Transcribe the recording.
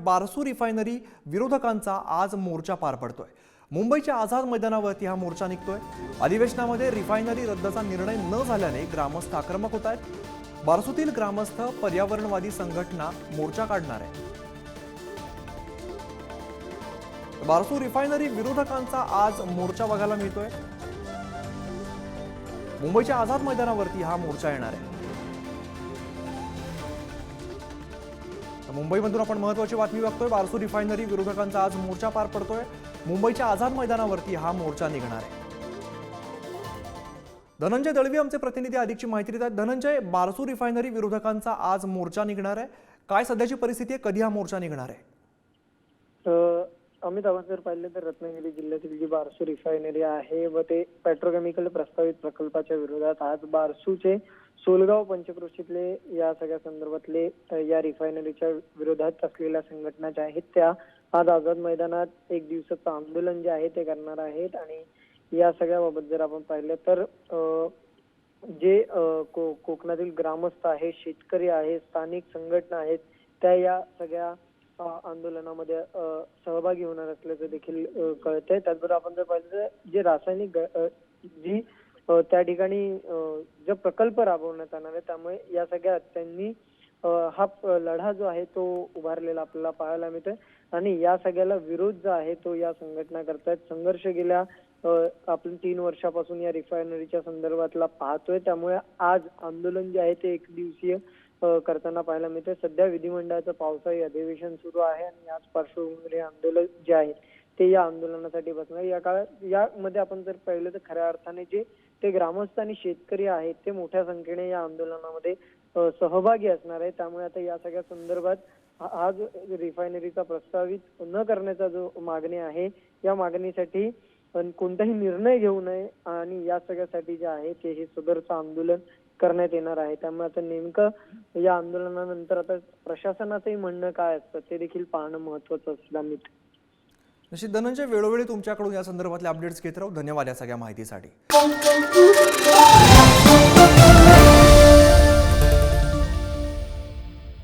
Barsu refinery विरोधकांचा आज मोर्चा पार पडतोय। मुंबईच्या आझाद मैदानावरती हा मोर्चा निघतोय। अधिवेशनामध्ये रिफायनरी रद्दचा निर्णय न झाल्याने ग्रामस्थ आक्रमक होत आहेत। बारसूतील ग्रामस्थ पर्यावरणवादी संघटना मोर्चा काढणार आहे। बारसू रिफायनरी विरोधकांचा आज मोर्चा बघायला मिळतोय। मुंबईच्या आझाद मैदानावरती हा मोर्चा येणार आहे। मुंबईमधून आपण महत्त्वाची बातमी बघतोय। बारसू रिफायनरी विरोधकांचा आज मोर्चा पार पडतोय। मुंबईच्या आझाद मैदानावरती हा मोर्चा निघणार आहे। धनंजय दळवी आमचे प्रतिनिधी अधिकची माहिती देत आहेत। धनंजय, बारसू रिफायनरी विरोधकांचा आज मोर्चा निघणार आहे, काय सध्याची परिस्थिती आहे, कधी हा मोर्चा निघणार आहे? अमित, आपण जर पाहिलं तर रत्नागिरी जिल्ह्यातील जी बारसू रिफायनरी आहे व ते पेट्रोकेमिकल प्रस्तावित प्रकल्पाच्या विरोधात आज बारसूचे सोलगाव पंचक्रोशीतले या सगळ्या संदर्भातले या रिफायनरीच्या विरोधात असलेल्या संघटना ज्या आहेत त्या आज आझाद मैदानात एक दिवसाचं आंदोलन जे आहे ते करणार आहेत। आणि या सगळ्याबाबत जर आपण पाहिलं तर जे कोकणातील ग्रामस्थ आहे, शेतकरी आहे, स्थानिक संघटना आहेत, त्या या सगळ्या आंदोलनामध्ये सहभागी होणार असल्याचं देखील कळतंय। त्याचबरोबर आपण जर पाहिलं तर जे रासायनिक जी त्या ठिकाणी जो प्रकल्प राबवण्यात येणार आहे त्यामुळे या सगळ्या त्यांनी हा लढा जो आहे तो उभारलेला आपल्याला पाहायला मिळतोय। आणि या सगळ्याला विरोध जो आहे तो या संघटना करतायत। संघर्ष गेल्या आपण 3 वर्षापासून या रिफायनरीच्या संदर्भातला पाहतोय, त्यामुळे आज आंदोलन जे आहे ते 1 दिवसीय करताना पाहायला मिळते। सध्या विधिमंडळाचं पावसाळी अधिवेशन सुरू आहे आणि याच पार्श्वभूमीवर आंदोलन जे आहे ते या आंदोलनासाठी बसणार। या काळात यामध्ये आपण जर पाहिलं तर खऱ्या अर्थाने जे ते ग्रामस्थ आणि शेतकरी आहेत ते मोठ्या संख्येने या आंदोलनामध्ये सहभागी असणार आहे। त्यामुळे आता या सगळ्या संदर्भात आज रिफायनरीचा प्रस्तावित न करण्याचा जो मागणी आहे या मागणीसाठी कोणताही निर्णय घेऊ नये आणि या सगळ्यासाठी जे आहे ते हे सदरचं आंदोलन करण्यात येणार आहे। त्यामुळे आता नेमकं या आंदोलनानंतर आता प्रशासनाचंही म्हणणं काय असतं ते देखील पाहणं महत्त्वाचं असलं। अमित, निश्चित धनंजय, वेळोवेळी तुमच्याकडून या संदर्भातले अपडेट्स घेत राहू। धन्यवाद या सगळ्या माहितीसाठी।